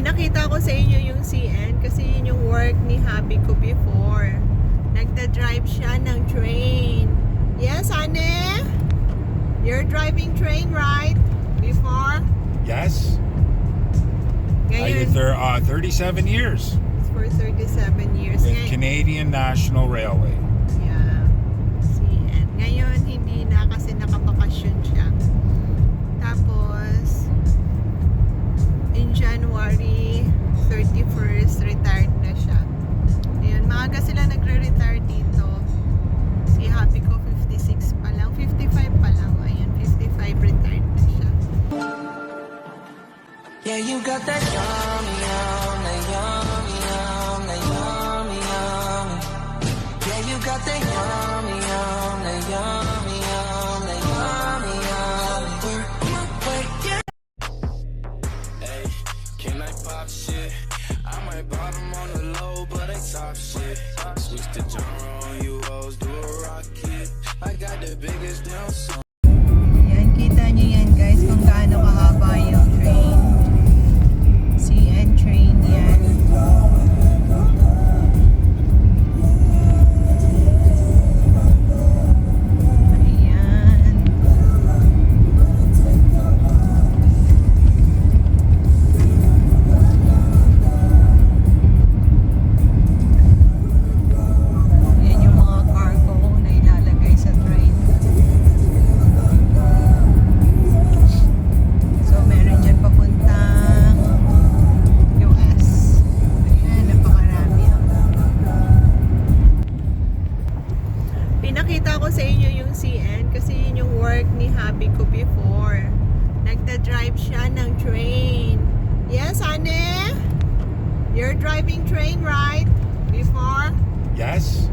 Nakita ko sa inyo yung CN kasi yun yung work ni hubby ko before. Nagda-drive siya ng train. Yes, Ane? You're driving train, right? Before? Yes. I Ngayon, did 37 years for 37 years. with Canadian National Railway. Yeah. CN. Ngayon, hindi na kasi nakabakasyon siya. Tapos, in January 31st, retired na siya. Ayun, maaga sila nagre-retire dito. Si hubby ko 56 pa lang, 55 pa lang. Ayun, 55 retired na siya. Yeah, you got that yummy, yum, that yummy, yum, that yummy, yum. Yeah, you got that yummy, yum, that yummy, yum, that yummy, yum. Wait, yeah. Hey, can I pop shit? I might pop them on the low, but they top shit. Switch the genre on you hoes, do a rocket. I got the biggest damn song. Yan, kita nyo yan guys kung gaano kahaba yung train. CN train yan. Ayan. Yan yung mga cargo na ilalagay sa train. So, meron dyan papuntang US. Ayan, napakarami. Pinakita ko sa inyo yung CN kasi yun yung work ni hubby ko before. Nagda-drive siya ng train. Yes, Ane? You're driving train, right? Before? Yes.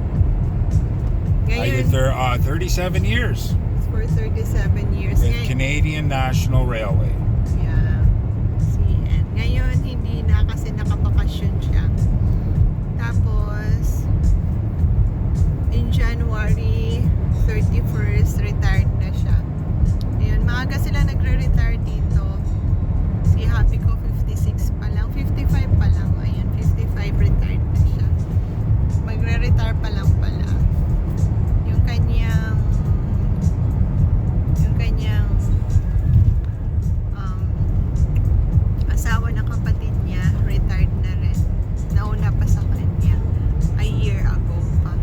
I Ngayon, did 37 years for 37 years. with Ngayon, Canadian National Railway. yeah. CN. Ngayon, hindi na kasi nakabakasyon siya. Tapos, in January 31st, retired na siya. Ayun, maaga sila nagre-retire dito. Si hubby ko 56 pa lang, 55 pa lang. Ayun, 55 retired na siya. Magre-retire pa lang pala. Yung kanyang asawa ng kapatid niya, retired na rin. Nauna pa sa kanya. A year ago pa.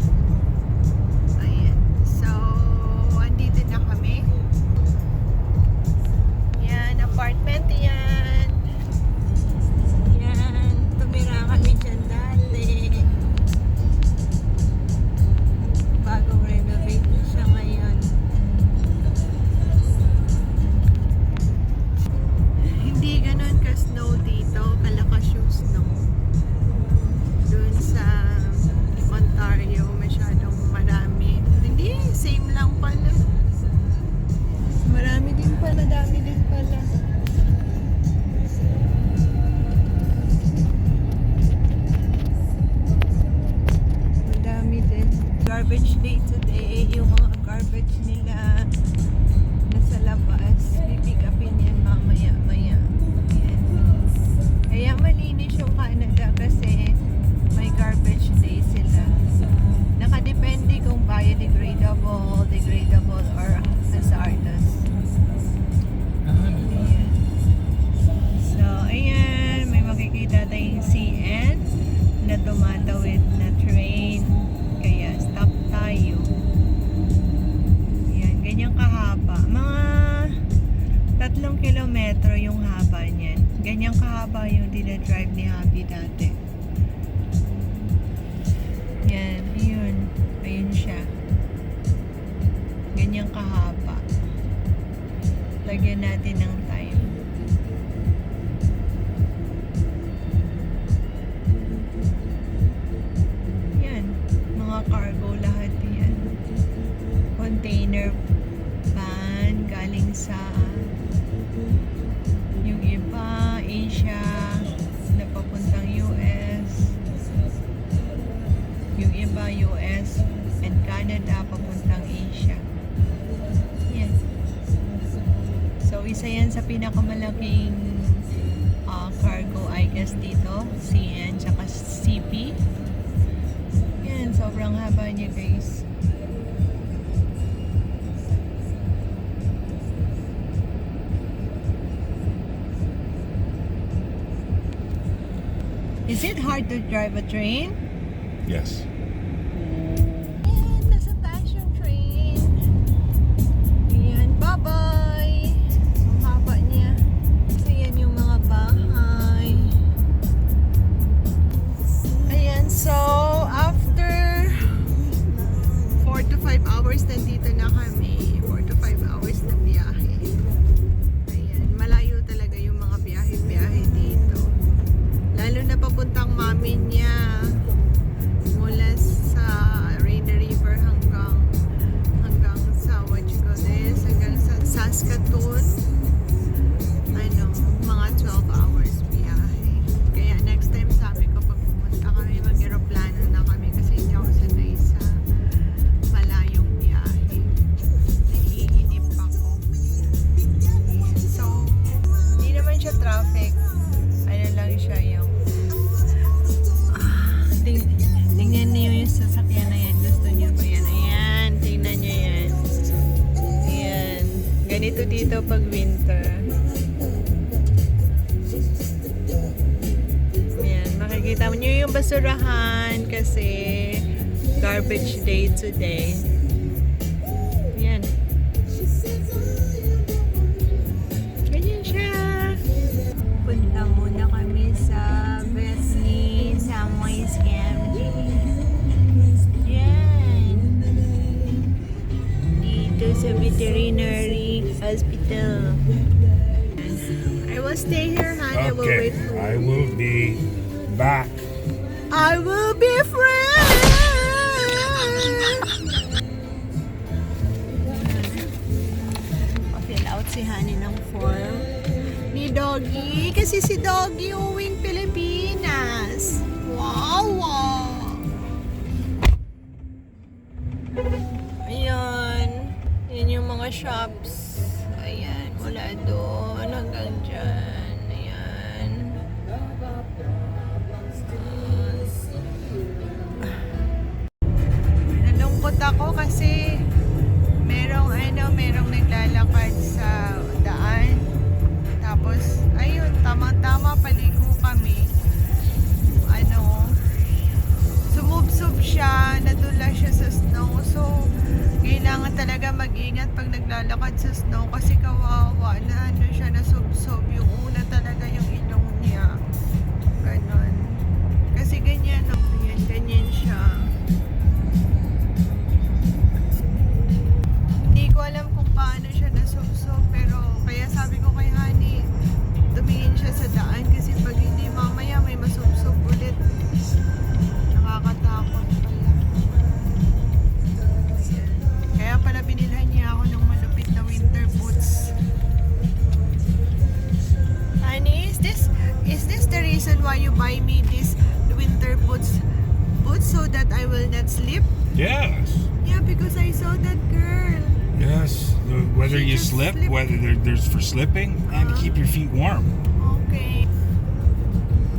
Ayan. So, andito na kami. Yan, apartment yan. Yan, tumira kami dyan dati. Bagong renovate na siya ngayon. Hindi ganun ka-snow dito, kalakas yung snow. Doon sa Ontario, masyadong marami. Hindi, same lang pala. Marami din pala, dami din pala. Madami din. Garbage day today, yung mga garbage nila nasa labas. Pipick upin yan mamaya-maya. Ayan. Kaya malinis yung Canada kasi may garbage day sila. Nakadepende kung biodegradable, degradable, or hazardous. Ayan. So, ayan. May makikita tayong CN na tumatawid na train. Kaya stop tayo. Ayan. Ganyang kahaba. Mga 3 kilometro yung haba niyan. Ganyang kahaba yung dinadrive ni hubby dati. Yan, yun. Ayun siya. Ganyang kahaba. Lagyan natin ng time. Yan. Mga cargo lahat yan. Container van galing sa yung iba Asia na papuntang US, yung iba US and Canada papuntang Asia. Yan. So isa yan sa pinakamalaking cargo I guess parehas dito. CN tsaka CP. Yan, sobrang haba niya guys. Is it hard to drive a train? Yes. Ayan, nasa taas yung train. Ayan, bye-bye. Ang haba niya. So, yan yung mga bahay. Ayan, so, after 4 to 5 hours, nandito na kami. 4 to 5 hours na biyahe. Ayan, malayo talaga yung mga biyahe-biyahe dito. Lalo na papuntang mami niya. Mula sa Rainy River hanggang sa what you call this, hanggang sa Saskatoon. Ano, mga 12 hours biyahe. Kaya next time sabi ko pag pumunta kami, mag-aeroplano na kami kasi hindi ako sanay sa malayong biyahe. Naiinip ako. So, hindi naman siya traffic. Ano lang siya yung tingnan niyo yung sasakyan na yan. Gusto niyo ba yan? Ayan, tingnan niyo yan. Ayan. Ganito dito pag winter. Ayan, makikita niyo yung basurahan kasi garbage day today. Ayan. Ganyan siya. Punta muna kami sa Bethany Samway Scamji. Yan. Dito sa veterinary hospital. I will stay here, hon. I will Okay. wait for I you. will be back. I will be free. Pa-fill out si Honey ng form ni Doggy. Kasi si Doggy uwing Pilipinas. Wow, wow. Ayan. Yan yung mga shops. Ayan. Mula doon hanggang dyan. Ayan. Nalungkot ako kasi merong naglalakad sa daan. Tapos, ayun, tama-tama paligo kami. Sumubsob siya, nadula siya sa snow. So, kailangan talaga mag-ingat pag naglalakad sa snow kasi kawawa na siya nasubsob. Yung una talaga yung ilong niya. Ganon. Kasi ganyan, ganyan siya. Hindi ko alam kung paano siya nasubsob, pero kaya sabi ko kay Honey, tumingin siya sa daan kasi pag hindi mamaya may masubsob ulit. Nakakatakot pala. Kaya pala binilhan niya ako ng malupit na winter boots. Honey, is this the reason why you buy me these winter boots so that I will not slip? Yes. Yeah, because I saw that girl. Yes. Whether She you just slip, slipped. whether there's for slipping, and to keep your feet warm. Okay.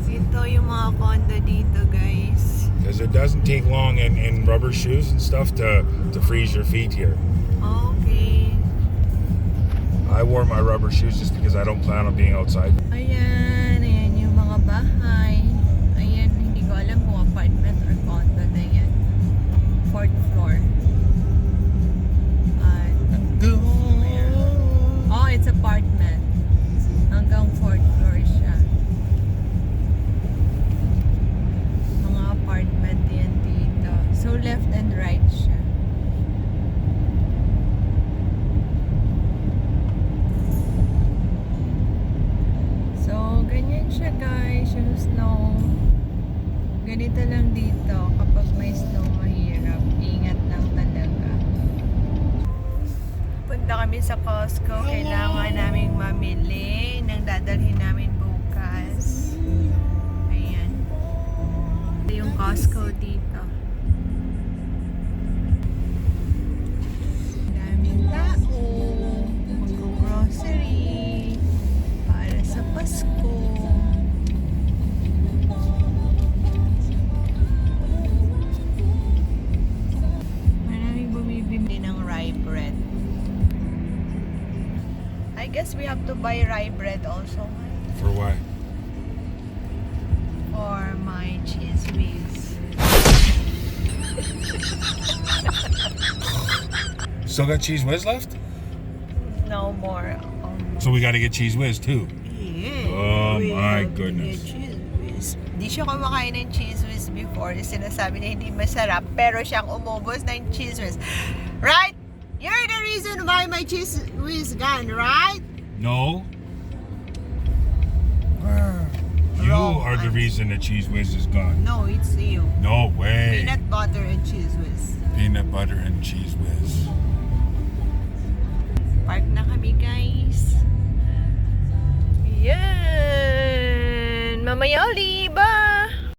Ito yung mga condo dito, guys. Because it doesn't take long in rubber shoes and stuff to freeze your feet here. Okay. I wore my rubber shoes just because I don't plan on being outside. Ayan yung mga bahay. Ayan, hindi ko alam kung apartment or condo na yan. 4th floor. Oh, it's apartment. Hanggang 4th floor siya. Mga apartment yan dito. So, left and right siya. So, ganyan siya guys, yung snow. Ganito lang dito. Kapag may snow, mahirap. Ingat lang talaga. Punta kami sa Costco. Kailangan naming mamili ng dadalhin namin bukas. Ayan. Ito yung Costco dito. Daming tao. Mag-grocery para sa Pasko. guess we have to buy rye bread also. For what? For my cheese whiz. Still got Cheese Whiz left? No more. So we got to get Cheese Whiz too. Yeah. Oh We my have to goodness. get cheese whiz. Di siya kumakain ng cheese whiz before. Sinasabi na hindi masarap. Pero siyang umubos ng cheese whiz. Right? You're the reason why my cheese whiz gone, right? No. You Wrong. are the reason the Cheese Whiz is gone. No, it's you. No way. Peanut butter and cheese whiz. Peanut butter and Cheese Whiz. Park na kami, guys. Yan. Mamaya ulit. Bye!